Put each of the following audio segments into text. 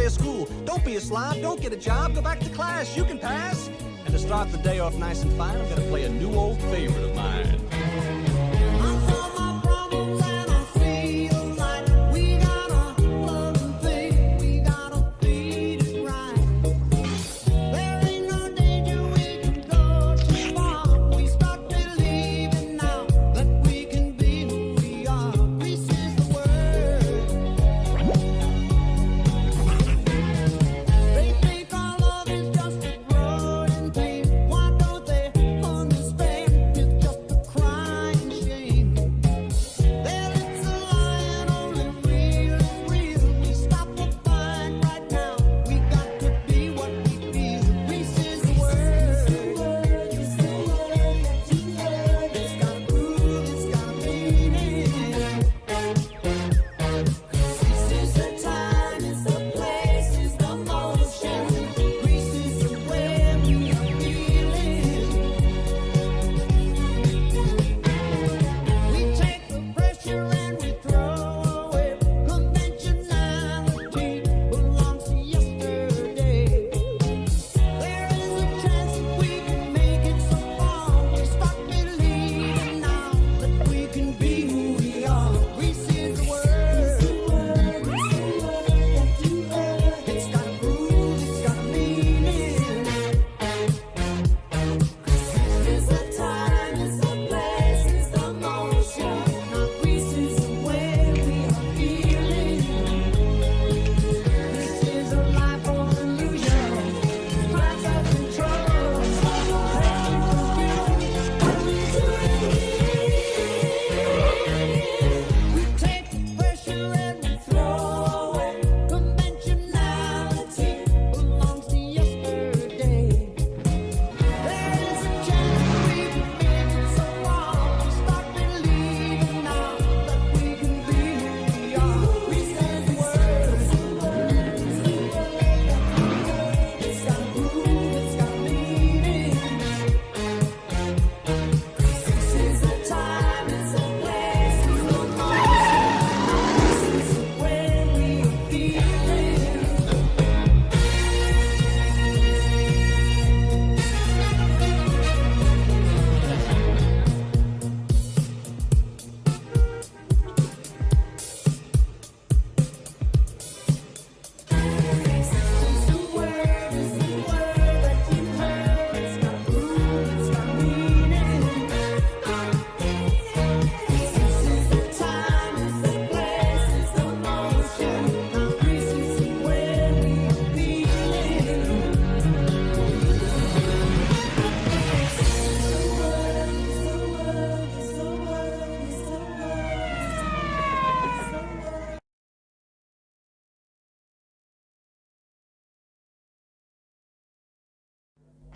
day of school. Don't be a slob, don't get a job, go back to class, you can pass. And to start the day off nice and fine, I'm gonna play a new old favorite of mine.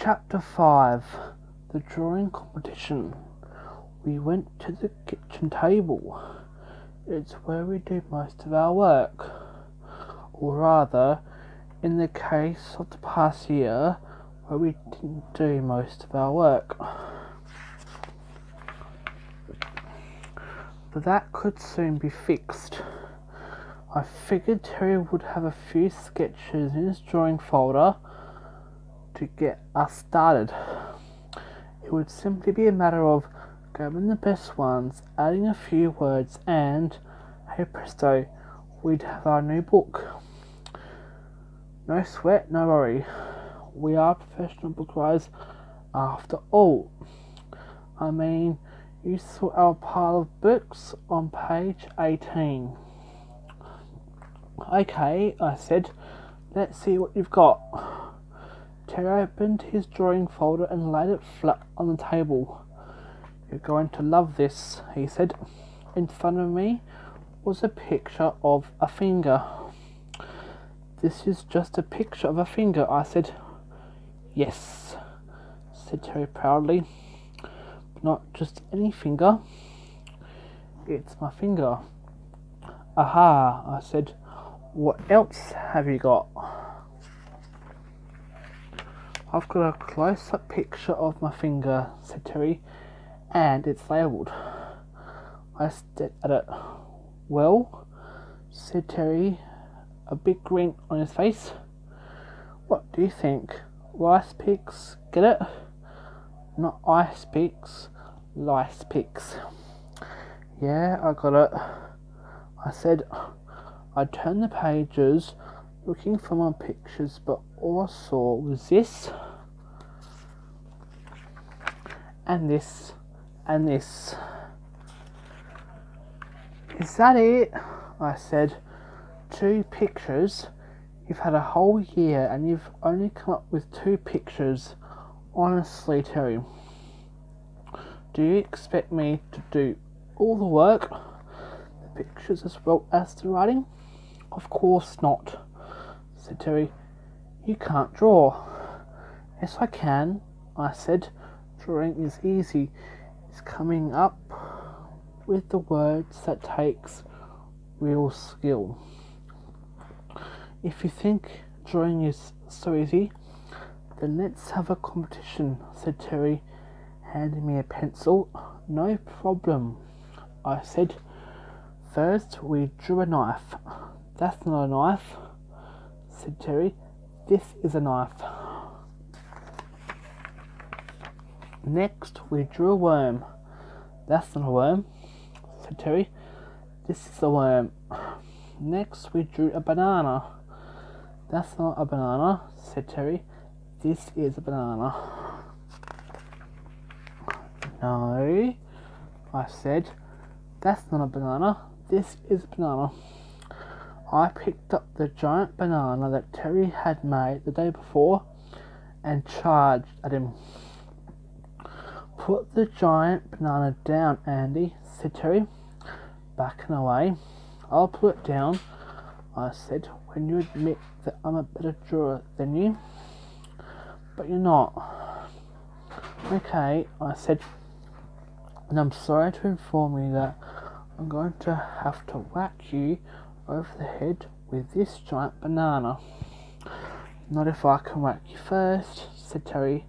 Chapter 5. The Drawing Competition. We went to the kitchen table. It's where we do most of our work. Or rather, in the case of the past year, where we didn't do most of our work. But that could soon be fixed. I figured Terry would have a few sketches in his drawing folder to get us started. It would simply be a matter of grabbing the best ones, adding a few words, and hey presto, we'd have our new book. No sweat, no worry. We are professional book writers after all. I mean, you saw our pile of books on page 18. Okay, I said, let's see what you've got. Terry opened his drawing folder and laid it flat on the table. You're going to love this, he said. In front of me was a picture of a finger. This is just a picture of a finger, I said. Yes, said Terry proudly. Not just any finger. It's my finger. Aha, I said. What else have you got? I've got a close-up picture of my finger, said Terry, and it's labelled. I stared at it. Well, said Terry, a big grin on his face. What do you think? Rice picks? Get it? Not ice picks, lice picks. Yeah, I got it. I said. I turned the pages looking for my pictures, but all I saw was this and this and this. Is that it? I said. 2 pictures? You've had a whole year and you've only come up with 2 pictures. Honestly, Terry. Do you expect me to do all the work? The pictures as well as the writing? Of course not, said Terry. You can't draw. Yes, I can, I said. Drawing is easy. It's coming up with the words that takes real skill. If you think drawing is so easy, then let's have a competition, said Terry, handing me a pencil. No problem, I said. First we drew a knife. That's not a knife, said Terry. This is a knife. Next we drew a worm. That's not a worm, said Terry. This is a worm. Next we drew a banana. That's not a banana, said Terry. This is a banana. No, I said. That's not a banana. This is a banana. I picked up the giant banana that Terry had made the day before and charged at him. Put the giant banana down, Andy, said Terry, backing away. I'll put it down, I said, when you admit that I'm a better drawer than you. But you're not. Okay, I said, and I'm sorry to inform you that I'm going to have to whack you over the head with this giant banana. Not if I can whack you first, said Terry,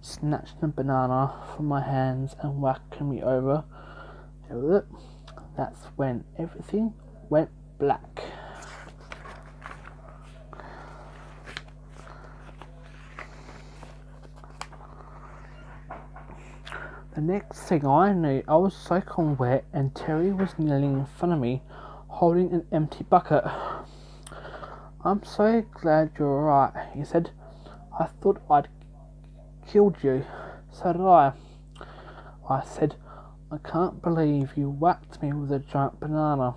snatching the banana from my hands and whacking me over. That's when everything went black. The next thing I knew, I was soaking wet and Terry was kneeling in front of me, holding an empty bucket. I'm so glad you're alright, he said. I thought I'd killed you. So did I. I said, I can't believe you whacked me with a giant banana.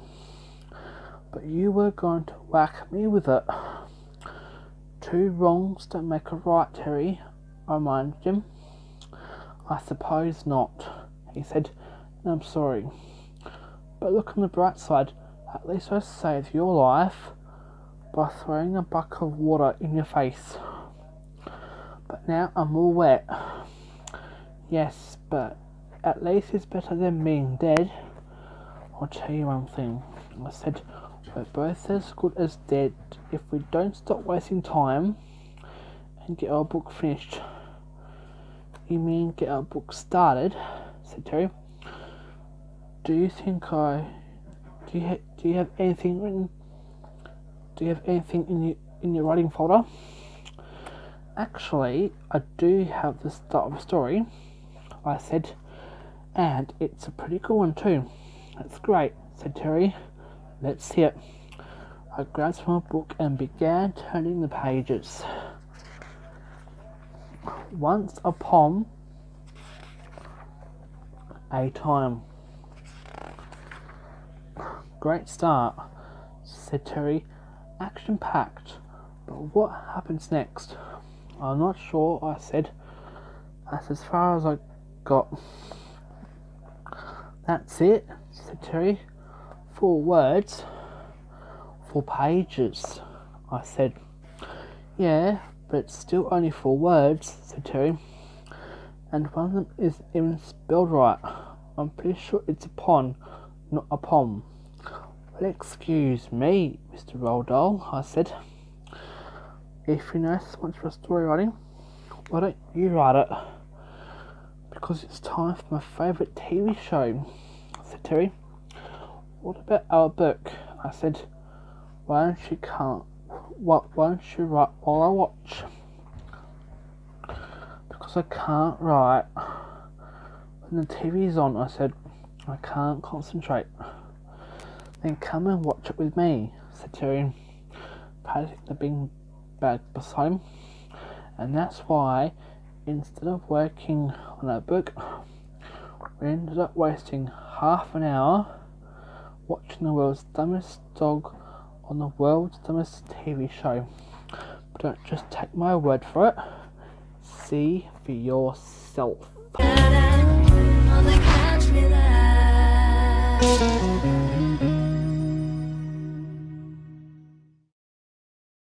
But you were going to whack me with it. 2 wrongs don't make a right, Terry, I reminded him. I suppose not, he said, and I'm sorry. But look on the bright side, at least I saved your life by throwing a bucket of water in your face. But now I'm all wet. Yes, but at least it's better than being dead. I'll tell you one thing, I said, we're both as good as dead if we don't stop wasting time and get our book finished. You mean get our book started, said Terry. Do you have anything written? Do you have anything in your writing folder? Actually, I do have the start of a story, I said, and it's a pretty good one too. That's great, said Terry. Let's see it. I grabbed from a book and began turning the pages. Once upon a time. Great start, said Terry. Action-packed. But what happens next? I'm not sure, I said. That's as far as I got. That's it, said Terry. 4 words. 4 pages, I said. Yeah, but it's still only 4 words, said Terry. And one of them isn't even spelled right. I'm pretty sure it's upon, not upon. Well, excuse me, Mr. Roald, I said. If you know so much about story writing, why don't you write it? Because it's time for my favourite TV show, said Terry. What about our book? I said. Why don't you come why don't you write while I watch? Because I can't write when the TV's on, I said. I can't concentrate. Then come and watch it with me, said Terry, patting the big bag beside him. And that's why, instead of working on that book, we ended up wasting half an hour watching the world's dumbest dog on the world's dumbest TV show. But don't just take my word for it. See for yourself.